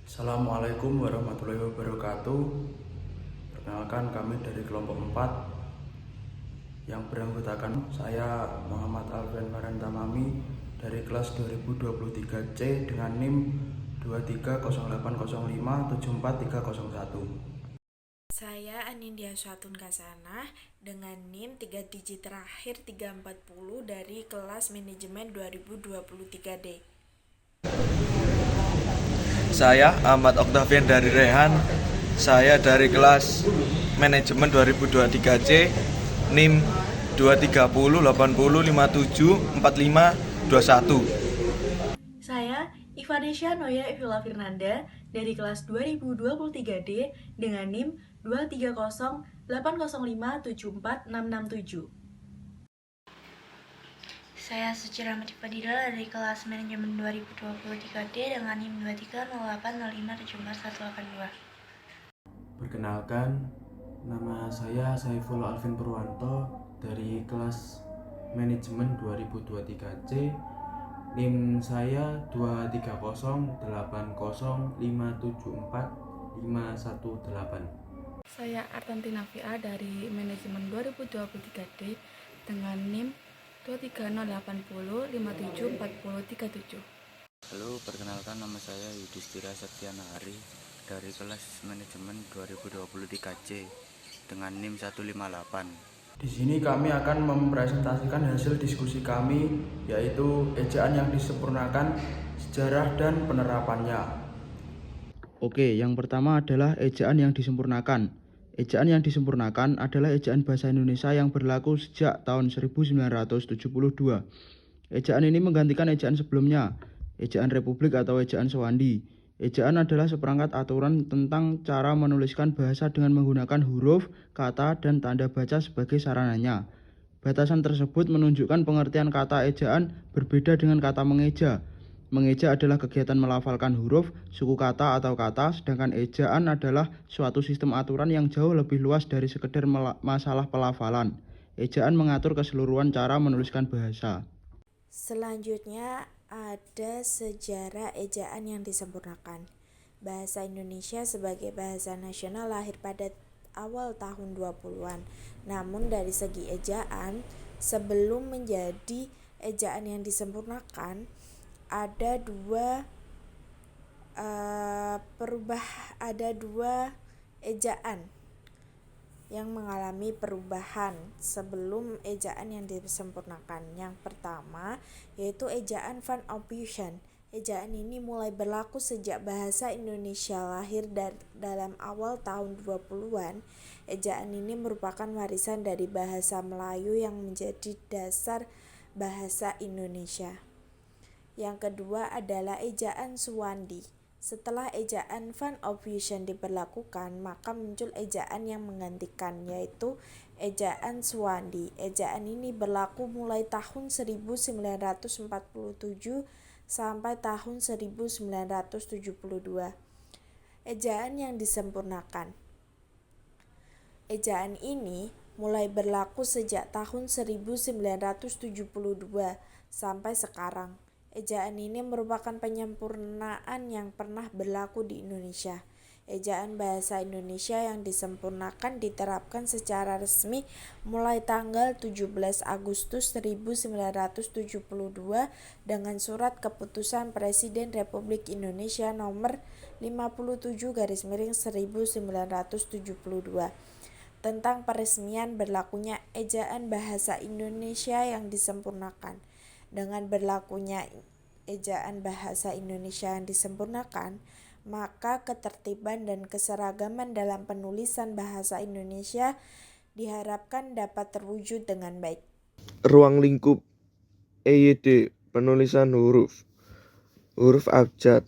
Assalamualaikum warahmatullahi wabarakatuh. Perkenalkan, kami dari kelompok 4 yang beranggotakan saya Muhammad Alfian Farantamami dari kelas 2023C dengan NIM 23080574301. Saya Anindya Suatun Kasanah dengan NIM 3 digit terakhir 340 dari kelas manajemen 2023D. Saya Ahmad Oktavian dari Rehan. Saya dari kelas manajemen 2023C, NIM 23080574521. Saya Ivanesha Noya Evila Firnanda dari kelas 2023D dengan NIM 23080574667. Saya Suci Rahmati Fadila dari kelas manajemen 2023D dengan NIM 23080574182. Perkenalkan, nama saya Saiful Alvin Purwanto dari kelas manajemen 2023C. NIM saya 23080574518. Saya Artanti Nafia dari manajemen 2023D dengan NIM 23080574037. Halo, perkenalkan nama saya Yudhistira Septiana Hari dari kelas manajemen 2023C dengan NIM 158. Di sini kami akan mempresentasikan hasil diskusi kami, yaitu ejaan yang disempurnakan, sejarah dan penerapannya. Oke, yang pertama adalah ejaan yang disempurnakan. Ejaan yang disempurnakan adalah ejaan bahasa Indonesia yang berlaku sejak tahun 1972. Ejaan ini menggantikan ejaan sebelumnya, ejaan Republik atau ejaan Sewandi. Ejaan adalah seperangkat aturan tentang cara menuliskan bahasa dengan menggunakan huruf, kata, dan tanda baca sebagai sarananya. Batasan tersebut menunjukkan pengertian kata ejaan berbeda dengan kata mengeja. Mengeja adalah kegiatan melafalkan huruf, suku kata atau kata, sedangkan ejaan adalah suatu sistem aturan yang jauh lebih luas dari sekedar masalah pelafalan. Ejaan mengatur keseluruhan cara menuliskan bahasa. Selanjutnya ada sejarah ejaan yang disempurnakan. Bahasa Indonesia sebagai bahasa nasional lahir pada awal tahun 20-an. Namun dari segi ejaan, sebelum menjadi ejaan yang disempurnakan, ada dua ejaan yang mengalami perubahan sebelum ejaan yang disempurnakan. Yang pertama yaitu ejaan Van Ophuijsen. Ejaan ini mulai berlaku sejak bahasa Indonesia lahir dalam awal tahun 20-an. Ejaan ini merupakan warisan dari bahasa Melayu yang menjadi dasar bahasa Indonesia. Yang kedua adalah ejaan Suwandi. Setelah ejaan Van Ophuijsen diberlakukan, maka muncul ejaan yang menggantikan, yaitu ejaan Suwandi. Ejaan ini berlaku mulai tahun 1947 sampai tahun 1972. Ejaan yang disempurnakan. Ejaan ini mulai berlaku sejak tahun 1972 sampai sekarang. Ejaan ini merupakan penyempurnaan yang pernah berlaku di Indonesia. Ejaan bahasa Indonesia yang disempurnakan diterapkan secara resmi mulai tanggal 17 Agustus 1972 dengan surat keputusan Presiden Republik Indonesia nomor 57/1972 tentang peresmian berlakunya ejaan bahasa Indonesia yang disempurnakan. Dengan berlakunya ejaan bahasa Indonesia yang disempurnakan, maka ketertiban dan keseragaman dalam penulisan bahasa Indonesia diharapkan dapat terwujud dengan baik. Ruang lingkup EYD, penulisan huruf. Huruf abjad,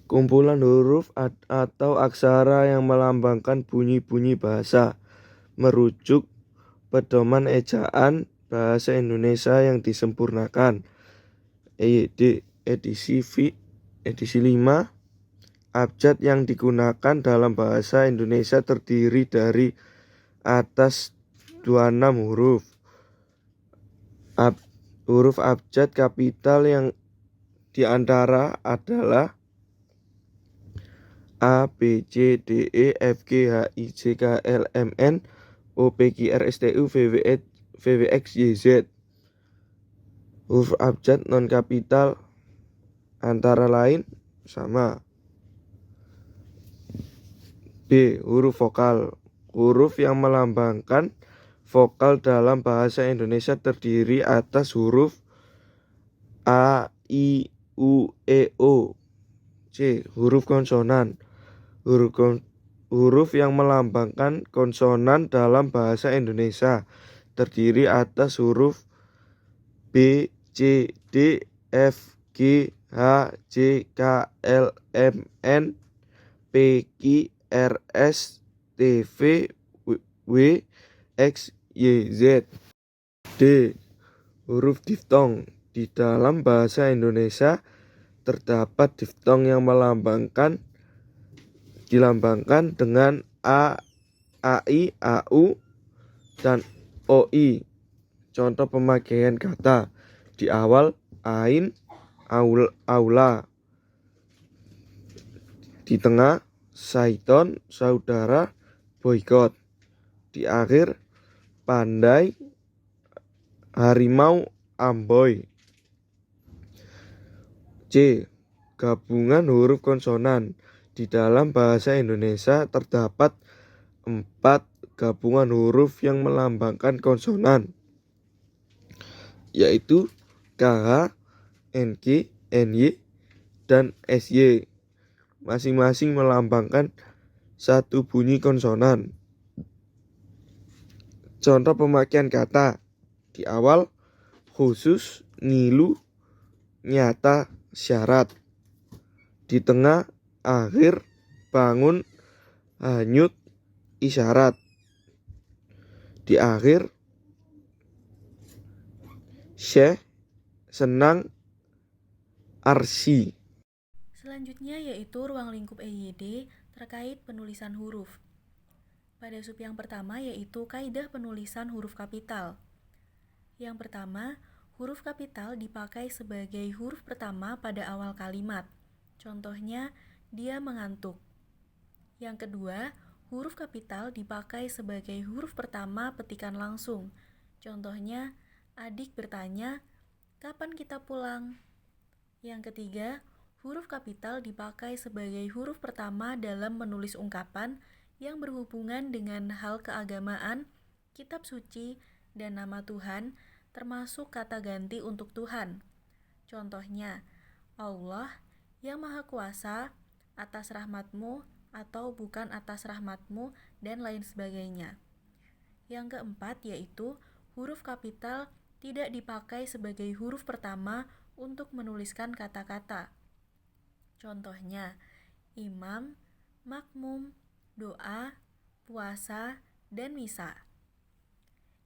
kumpulan huruf atau aksara yang melambangkan bunyi-bunyi bahasa, merujuk pedoman ejaan bahasa Indonesia yang disempurnakan. EYD edisi 5. Abjad yang digunakan dalam bahasa Indonesia terdiri dari atas 26 huruf. Huruf abjad kapital yang diantara adalah A, B, C, D, E, F, G, H, I, J, K, L, M, N, O, P, Q, R, S, T, U, V, W, X, Y, Z. Huruf abjad non kapital antara lain sama. B. Huruf vokal. Huruf yang melambangkan vokal dalam bahasa Indonesia terdiri atas huruf A, I, U, E, O. C. Huruf konsonan. Huruf yang melambangkan konsonan dalam bahasa Indonesia terdiri atas huruf B, C, D, F, G, H, J, K, L, M, N, P, Q, R, S, T, V, W, X, Y, Z. D. Huruf diftong. Di dalam bahasa Indonesia terdapat diftong yang dilambangkan dengan A, AI, AU, dan OI. Contoh pemakaian kata di awal ain, aula, di tengah syaiton, saudara, boykot, di akhir pandai, harimau, amboy. C. Gabungan huruf konsonan. Di dalam bahasa Indonesia terdapat 4 gabungan huruf yang melambangkan konsonan, yaitu KH, NK, NY, dan SY. Masing-masing melambangkan satu bunyi konsonan. Contoh pemakaian kata di awal khusus, ngilu, nyata, syarat. Di tengah, akhir, bangun, hanyut, isyarat. Di akhir, syekh, senang, arsi. Selanjutnya yaitu ruang lingkup EYD terkait penulisan huruf. Pada sub yang pertama yaitu kaidah penulisan huruf kapital. Yang pertama, huruf kapital dipakai sebagai huruf pertama pada awal kalimat. Contohnya, dia mengantuk. Yang kedua, huruf kapital dipakai sebagai huruf pertama petikan langsung. Contohnya, adik bertanya, kapan kita pulang? Yang ketiga, huruf kapital dipakai sebagai huruf pertama dalam menulis ungkapan yang berhubungan dengan hal keagamaan, kitab suci, dan nama Tuhan, termasuk kata ganti untuk Tuhan. Contohnya, Allah yang Maha Kuasa, atas rahmatmu, atau bukan atas rahmatmu, dan lain sebagainya. Yang keempat yaitu huruf kapital tidak dipakai sebagai huruf pertama untuk menuliskan kata-kata. Contohnya, imam, makmum, doa, puasa, dan misa.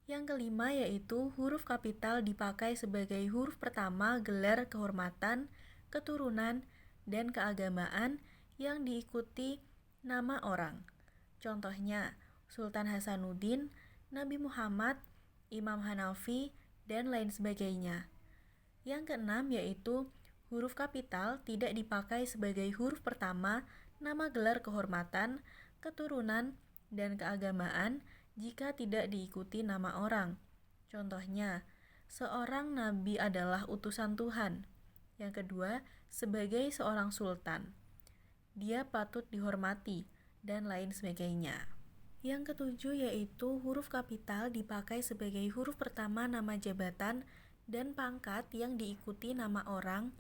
Yang kelima yaitu huruf kapital dipakai sebagai huruf pertama gelar kehormatan, keturunan, dan keagamaan yang diikuti nama orang. Contohnya, Sultan Hasanuddin, Nabi Muhammad, Imam Hanafi, dan lain sebagainya. Yang keenam yaitu huruf kapital tidak dipakai sebagai huruf pertama nama gelar kehormatan, keturunan, dan keagamaan jika tidak diikuti nama orang. Contohnya, seorang nabi adalah utusan Tuhan. Yang kedua, sebagai seorang sultan. Dia patut dihormati, dan lain sebagainya. Yang ketujuh yaitu huruf kapital dipakai sebagai huruf pertama nama jabatan dan pangkat yang diikuti nama orang,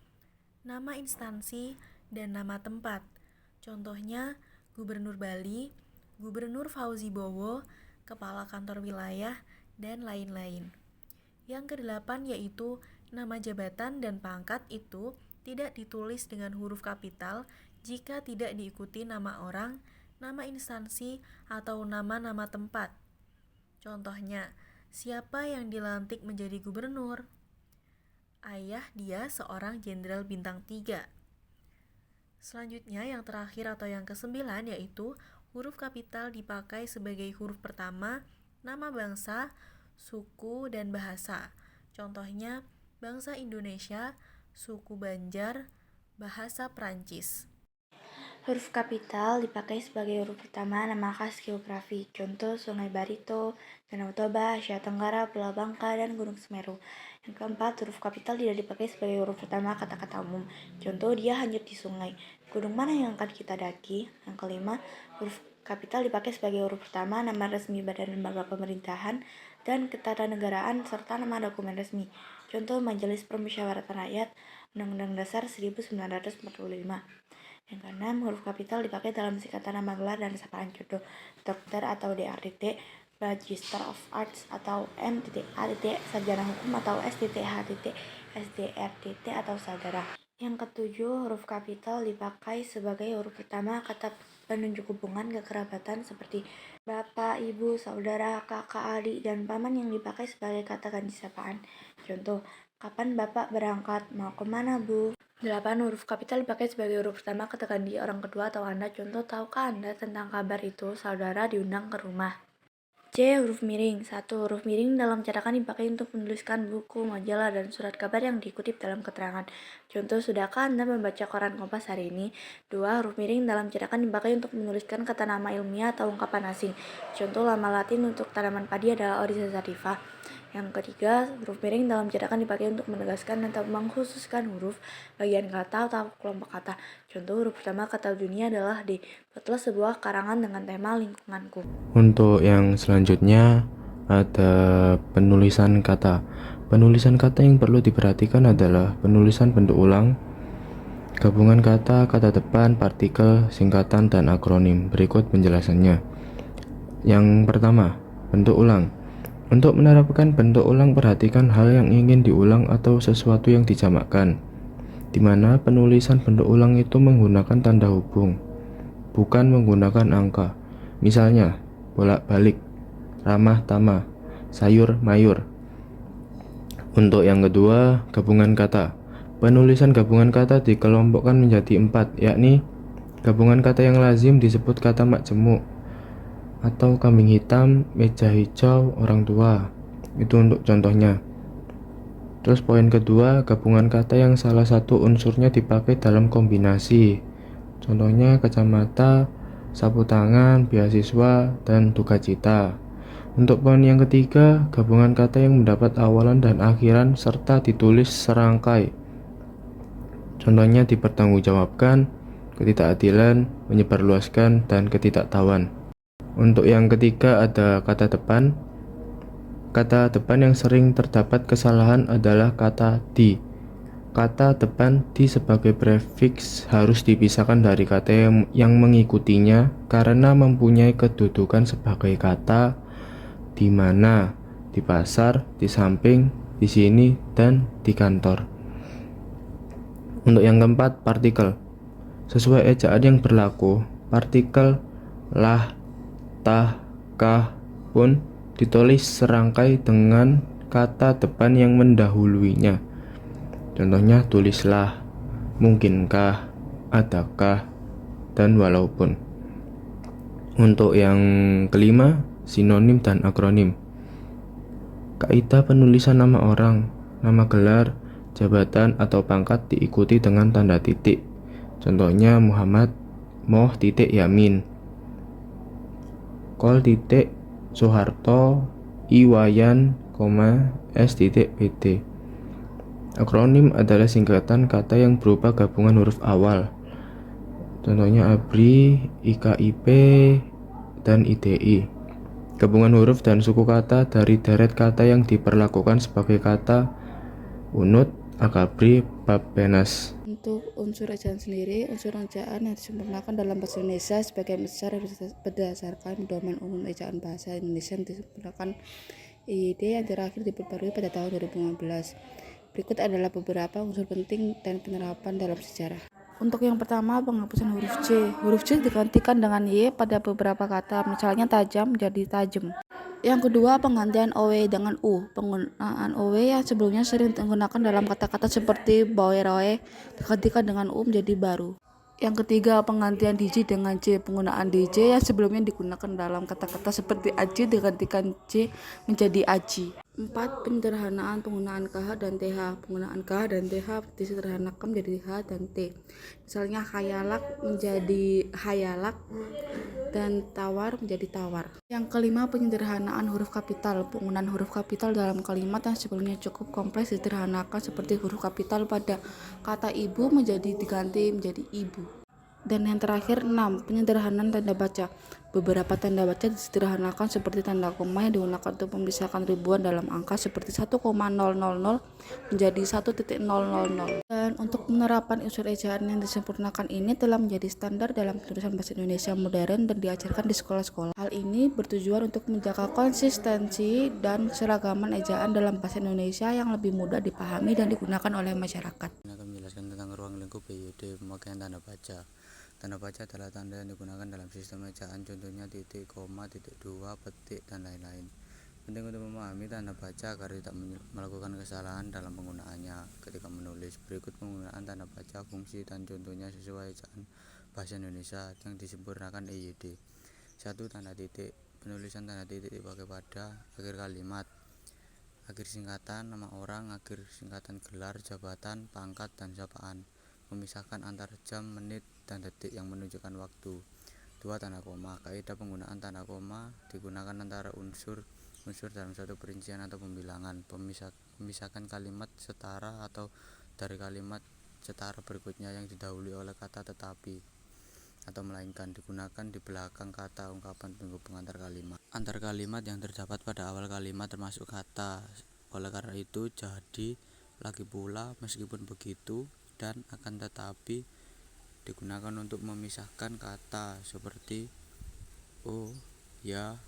nama instansi, dan nama tempat. Contohnya, Gubernur Bali, Gubernur Fauzi Bowo, Kepala Kantor Wilayah, dan lain-lain. Yang kedelapan yaitu nama jabatan dan pangkat itu tidak ditulis dengan huruf kapital jika tidak diikuti nama orang, nama instansi, atau nama-nama tempat. Contohnya, siapa yang dilantik menjadi gubernur? Ayah dia seorang jenderal bintang 3. Selanjutnya yang terakhir atau yang ke-9 yaitu huruf kapital dipakai sebagai huruf pertama nama bangsa, suku, dan bahasa. Contohnya, bangsa Indonesia, suku Banjar, bahasa Prancis. Huruf kapital dipakai sebagai huruf pertama nama khas geografi. Contoh Sungai Barito, Danau Toba, Asia Tenggara, Pulau Bangka, dan Gunung Semeru. Yang keempat, huruf kapital tidak dipakai sebagai huruf pertama kata-kata umum. Contoh, dia hanyut di sungai. Gunung mana yang akan kita daki? Yang kelima, huruf kapital dipakai sebagai huruf pertama nama resmi badan lembaga pemerintahan dan ketatanegaraan serta nama dokumen resmi. Contoh, Majelis Permusyawaratan Rakyat, Undang-Undang Dasar 1945. Yang keenam, huruf kapital dipakai dalam singkatan nama gelar dan sapaan. Contoh, dokter atau DRT, Magister of Arts atau M.A. Sarjana Hukum atau S.H. SDRT atau saudara. Yang ketujuh, huruf kapital dipakai sebagai huruf pertama kata penunjuk hubungan kekerabatan seperti bapak, ibu, saudara, kakak, adik, dan paman yang dipakai sebagai kata ganti sapaan. Contoh, kapan bapak berangkat? Mau kemana, Bu? 8. Huruf kapital dipakai sebagai huruf pertama kata ganti orang kedua atau Anda. Contoh, tahukah Anda tentang kabar itu? Saudara diundang ke rumah. C. Huruf miring. 1. Huruf miring dalam cetakan dipakai untuk menuliskan buku, majalah, dan surat kabar yang dikutip dalam keterangan. Contoh, sudahkah Anda membaca koran Kompas hari ini? 2. Huruf miring dalam cetakan dipakai untuk menuliskan kata nama ilmiah atau ungkapan asing. Contoh, lama Latin untuk tanaman padi adalah Oryza sativa. Yang ketiga, huruf miring dalam cetakan dipakai untuk menegaskan atau mengkhususkan huruf, bagian kata, atau kelompok kata. Contoh, huruf pertama kata dunia adalah D. Buatlah sebuah karangan dengan tema lingkunganku. Untuk yang selanjutnya ada penulisan kata. Penulisan kata yang perlu diperhatikan adalah penulisan bentuk ulang, gabungan kata, kata depan, partikel, singkatan, dan akronim. Berikut penjelasannya. Yang pertama, bentuk ulang. Untuk menerapkan bentuk ulang, perhatikan hal yang ingin diulang atau sesuatu yang dijamakkan, di mana penulisan bentuk ulang itu menggunakan tanda hubung, bukan menggunakan angka. Misalnya, bolak-balik, ramah tamah, sayur mayur. Untuk yang kedua, gabungan kata. Penulisan gabungan kata dikelompokkan menjadi 4, yakni gabungan kata yang lazim disebut kata majemuk atau kambing hitam, meja hijau, orang tua. Itu untuk contohnya. Terus poin kedua, gabungan kata yang salah satu unsurnya dipakai dalam kombinasi. Contohnya kacamata, sapu tangan, beasiswa, dan duka cita. Untuk poin yang ketiga, gabungan kata yang mendapat awalan dan akhiran serta ditulis serangkai. Contohnya dipertanggungjawabkan, ketidakadilan, menyebarluaskan, dan ketidaktahuan. Untuk yang ketiga ada kata depan. Kata depan yang sering terdapat kesalahan adalah kata di. Kata depan di sebagai prefiks harus dipisahkan dari kata yang mengikutinya karena mempunyai kedudukan sebagai kata di mana, di pasar, di samping, di sini, dan di kantor. Untuk yang keempat, partikel. Sesuai ejaan yang berlaku, partikel lah, tah, kah pun ditulis serangkai dengan kata depan yang mendahuluinya. Contohnya tulislah, mungkinkah, adakah, dan walaupun. Untuk yang kelima, sinonim dan akronim. Kaidah penulisan nama orang, nama gelar, jabatan, atau pangkat diikuti dengan tanda titik. Contohnya Muhammad Moh titik Yamin, Kol titik Soeharto Iwayan, S titik PT. Akronim adalah singkatan kata yang berupa gabungan huruf awal. Contohnya ABRI, IKIP, dan IDI. Gabungan huruf dan suku kata dari deret kata yang diperlakukan sebagai kata unut, akabri, babpenas. Untuk unsur ejaan sendiri, unsur ejaan yang disempurnakan dalam bahasa Indonesia sebagian besar berdasarkan pedoman umum ejaan bahasa Indonesia yang disempurnakan IYD yang terakhir diperbarui pada tahun 2015. Berikut adalah beberapa unsur penting dan penerapan dalam sejarah. Untuk yang pertama, penghapusan huruf C. Huruf C digantikan dengan Y pada beberapa kata, misalnya tajam jadi tajem. Yang kedua, penggantian OW dengan U. Penggunaan OW yang sebelumnya sering digunakan dalam kata-kata seperti boeroe digantikan dengan U menjadi baru. Yang ketiga, penggantian digi dengan c. Penggunaan dj yang sebelumnya digunakan dalam kata-kata seperti aji digantikan c menjadi aji. 4. Penyederhanaan penggunaan kh dan th. Penggunaan kh dan th disederhanakan menjadi h dan t. Misalnya khayalak menjadi hayalak dan tawar menjadi tawar. Yang kelima, penyederhanaan huruf kapital. Penggunaan huruf kapital dalam kalimat yang sebelumnya cukup kompleks disederhanakan seperti huruf kapital pada kata ibu diganti menjadi ibu. Dan yang terakhir 6. Penyederhanaan tanda baca. Beberapa tanda baca disederhanakan seperti tanda koma yang digunakan untuk memisahkan ribuan dalam angka seperti 1,000 menjadi 1.000. Dan untuk penerapan unsur ejaan yang disempurnakan ini telah menjadi standar dalam penulisan bahasa Indonesia modern dan diajarkan di sekolah-sekolah. Hal ini bertujuan untuk menjaga konsistensi dan keragaman ejaan dalam bahasa Indonesia yang lebih mudah dipahami dan digunakan oleh masyarakat. Ini akan menjelaskan tentang ruang lingkup EYD pemakaian tanda baca. Tanda baca adalah tanda yang digunakan dalam sistem ejaan, contohnya titik, koma, titik dua, petik, dan lain-lain. Penting untuk memahami tanda baca agar tidak melakukan kesalahan dalam penggunaannya ketika menulis. Berikut penggunaan tanda baca, fungsi, dan contohnya sesuai ejaan bahasa Indonesia yang disempurnakan EYD. 1. Tanda titik. Penulisan tanda titik dipakai pada akhir kalimat, akhir singkatan, nama orang, akhir singkatan gelar, jabatan, pangkat, dan sapaan. Memisahkan antar jam, menit, dan detik yang menunjukkan waktu. 2. Tanda koma. Kaidah penggunaan tanda koma digunakan antara unsur dalam satu perincian atau pembilangan. Memisahkan kalimat setara atau dari kalimat setara berikutnya yang didahului oleh kata tetapi atau melainkan, digunakan di belakang kata ungkapan penghubung antar kalimat. Antar kalimat yang terdapat pada awal kalimat termasuk kata. Oleh karena itu, jadi, lagi pula, meskipun begitu, dan akan tetapi digunakan untuk memisahkan kata seperti oh, ya,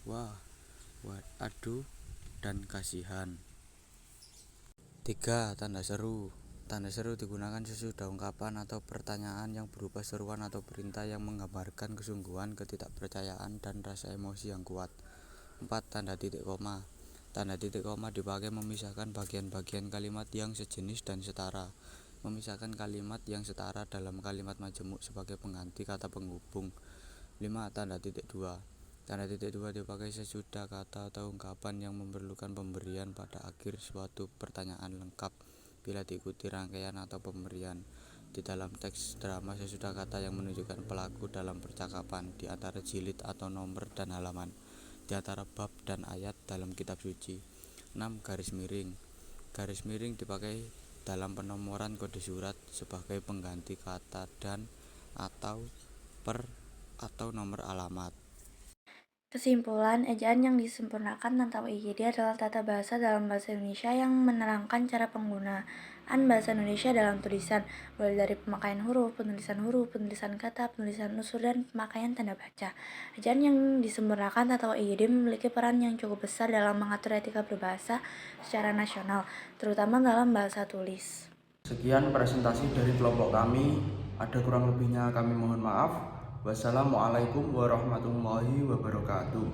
wah, aduh, dan kasihan. 3. Tanda seru. Tanda seru digunakan sesudah ungkapan atau pertanyaan yang berupa seruan atau perintah yang menggambarkan kesungguhan, ketidakpercayaan, dan rasa emosi yang kuat. 4. Tanda titik koma. Tanda titik koma dipakai memisahkan bagian-bagian kalimat yang sejenis dan setara. Memisahkan kalimat yang setara dalam kalimat majemuk sebagai pengganti kata penghubung. 5. Tanda titik dua. Tanda titik dua dipakai sesudah kata atau ungkapan yang memerlukan pemberian pada akhir suatu pertanyaan lengkap bila diikuti rangkaian atau pemberian. Di dalam teks drama sesudah kata yang menunjukkan pelaku dalam percakapan, di antara jilid atau nomor dan halaman, di antara bab dan ayat dalam kitab suci. 6. Garis miring. Garis miring dipakai dalam penomoran kode surat sebagai pengganti kata dan atau per atau nomor alamat. Kesimpulan, ejaan yang disempurnakan atau EYD adalah tata bahasa dalam bahasa Indonesia yang menerangkan cara penggunaan bahasa Indonesia dalam tulisan, mulai dari pemakaian huruf, penulisan kata, penulisan unsur, dan pemakaian tanda baca. Ejaan yang disempurnakan atau EYD memiliki peran yang cukup besar dalam mengatur etika berbahasa secara nasional, terutama dalam bahasa tulis. Sekian presentasi dari kelompok kami. Ada kurang lebihnya kami mohon maaf. Wassalamualaikum warahmatullahi wabarakatuh.